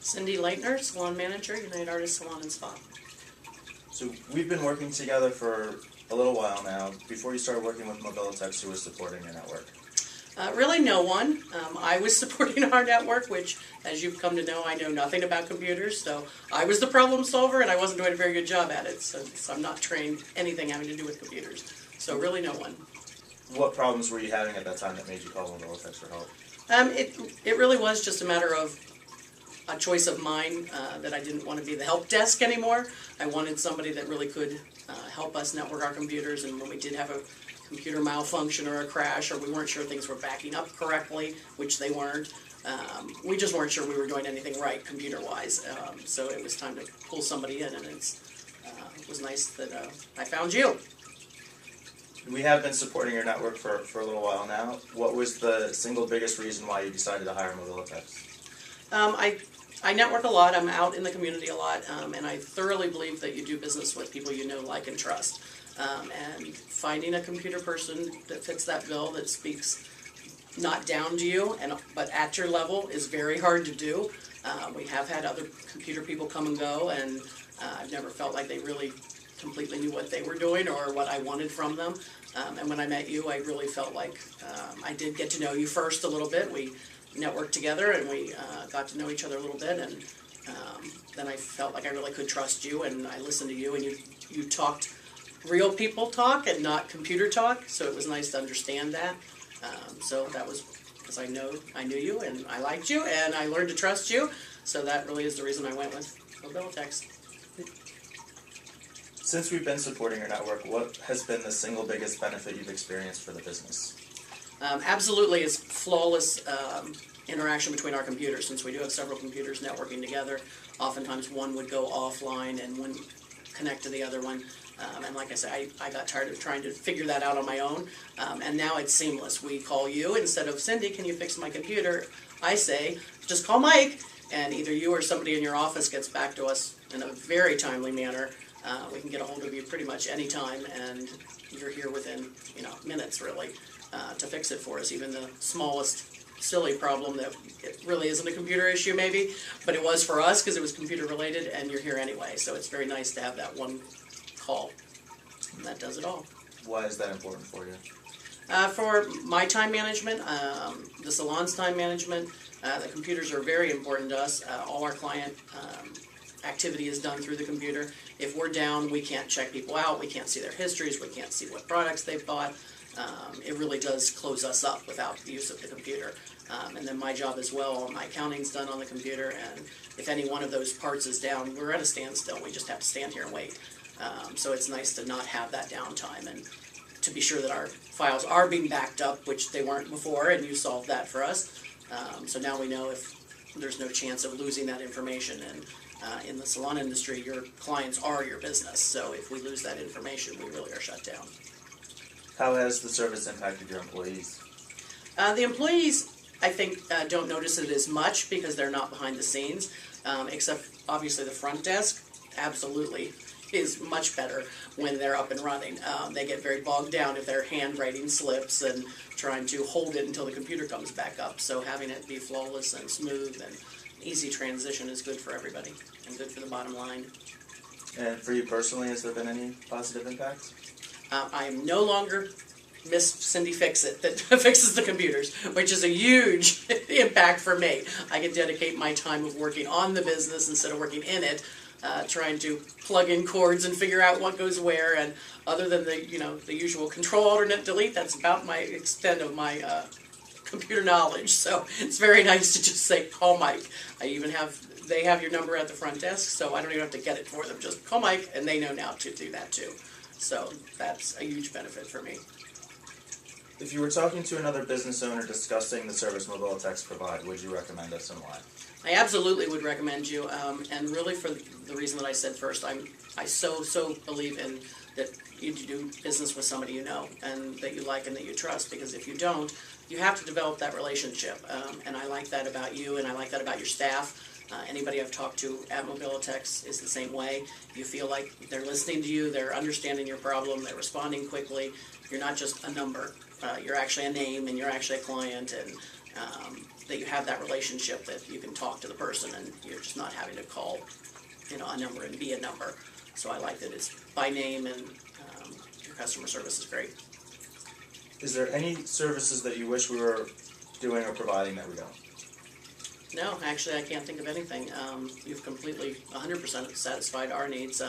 Cindy Leitner, Salon Manager, United Artists Salon and Spa. So we've been working together for a little while now. Before you started working with Mobilitechs, who was supporting your network? Really no one. I was supporting our network, which, as you've come to know, I know nothing about computers, so I was the problem solver and I wasn't doing a very good job at it, so I'm not trained anything having to do with computers. So really no one. What problems were you having at that time that made you call Mobilitechs for help? It really was just a matter of a choice of mine that I didn't want to be the help desk anymore. I wanted somebody that really could help us network our computers, and when we did have a computer malfunction or a crash, or we weren't sure things were backing up correctly, which they weren't, we just weren't sure we were doing anything right computer-wise. So it was time to pull somebody in, and it was nice that I found you. We have been supporting your network for a little while now. What was the single biggest reason why you decided to hire Mobilitechs? I network a lot, I'm out in the community a lot, and I thoroughly believe that you do business with people you know, like, and trust. And finding a computer person that fits that bill, that speaks not down to you, but at your level, is very hard to do. We have had other computer people come and go, and I've never felt like they really completely knew what they were doing or what I wanted from them. And when I met you, I really felt like I did get to know you first a little bit. We networked together and we got to know each other a little bit, and then I felt like I really could trust you, and I listened to you, and you talked real people talk and not computer talk, so it was nice to understand that. So that was because I knew you and I liked you and I learned to trust you, so that really is the reason I went with Mobilitechs. Since we've been supporting your network, what has been the single biggest benefit you've experienced for the business? Absolutely, it's flawless interaction between our computers. Since we do have several computers networking together, oftentimes one would go offline and wouldn't connect to the other one. And like I said, I got tired of trying to figure that out on my own, and now it's seamless. We call you instead of, Cindy, can you fix my computer? I say, just call Mike, and either you or somebody in your office gets back to us in a very timely manner. We can get a hold of you pretty much any time, and you're here within minutes, really, to fix it for us. Even the smallest silly problem that it really isn't a computer issue maybe, but it was for us because it was computer related, and you're here anyway. So it's very nice to have that one call, and that does it all. Why is that important for you? For my time management, the salon's time management, the computers are very important to us. All our client activity is done through the computer. If we're down, we can't check people out, we can't see their histories, we can't see what products they've bought. It really does close us up without the use of the computer. And then my job as well, all my accounting's done on the computer, and if any one of those parts is down, we're at a standstill. We just have to stand here and wait. So it's nice to not have that downtime and to be sure that our files are being backed up, which they weren't before, and you solved that for us. So now we know if there's no chance of losing that information. And in the salon industry, your clients are your business. So if we lose that information, we really are shut down. How has the service impacted your employees? The employees, I think, don't notice it as much because they're not behind the scenes, except obviously the front desk absolutely is much better when they're up and running. They get very bogged down if they're handwriting slips and trying to hold it until the computer comes back up. So having it be flawless and smooth and easy transition is good for everybody and good for the bottom line. And for you personally, has there been any positive impacts? I am no longer Miss Cindy Fix-It that fixes the computers, which is a huge impact for me. I can dedicate my time of working on the business instead of working in it, trying to plug in cords and figure out what goes where. And other than the usual Control Alternate Delete, that's about my extent of my computer knowledge. So it's very nice to just say, call Mike. They have your number at the front desk, so I don't even have to get it for them. Just call Mike, and they know now to do that too. So that's a huge benefit for me. If you were talking to another business owner discussing the service Mobilitechs provide, would you recommend us and why? I absolutely would recommend you, and really for the reason that I said first, I so believe in that you do business with somebody you know and that you like and that you trust, because if you don't, you have to develop that relationship, and I like that about you, and I like that about your staff. Anybody I've talked to at Mobilitechs is the same way. You feel like they're listening to you, they're understanding your problem, they're responding quickly. You're not just a number. You're actually a name, and you're actually a client, and that you have that relationship, that you can talk to the person and you're just not having to call, a number and be a number. So I like that it's by name, and your customer service is great. Is there any services that you wish we were doing or providing that we don't? No, actually, I can't think of anything. You've completely 100% satisfied our needs,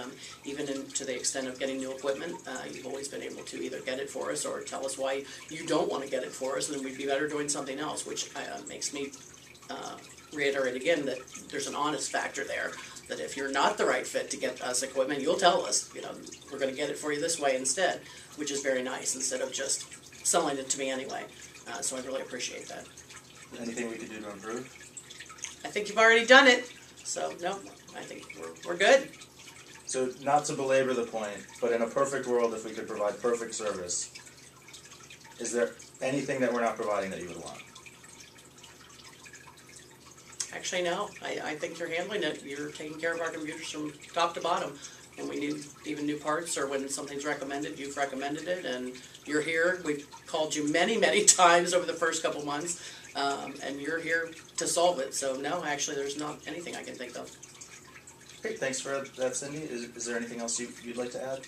even to the extent of getting new equipment. You've always been able to either get it for us or tell us why you don't want to get it for us, and then we'd be better doing something else, which makes me reiterate again that there's an honest factor there, that if you're not the right fit to get us equipment, you'll tell us, we're going to get it for you this way instead, which is very nice, instead of just selling it to me anyway. So I really appreciate that. Anything we could do to improve? I think you've already done it, so no, I think we're good. So not to belabor the point, but in a perfect world, if we could provide perfect service, is there anything that we're not providing that you would want? Actually, no. I think you're handling it. You're taking care of our computers from top to bottom. When we need even new parts, or when something's recommended, you've recommended it, and you're here. We've called you many, many times over the first couple months, and you're here to solve it. So no, actually, there's not anything I can think of. Great, thanks for that, Cindy. Is there anything else you'd like to add?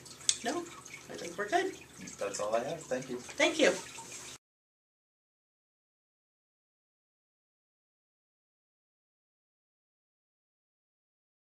No, I think we're good. That's all I have. Thank you. Thank you.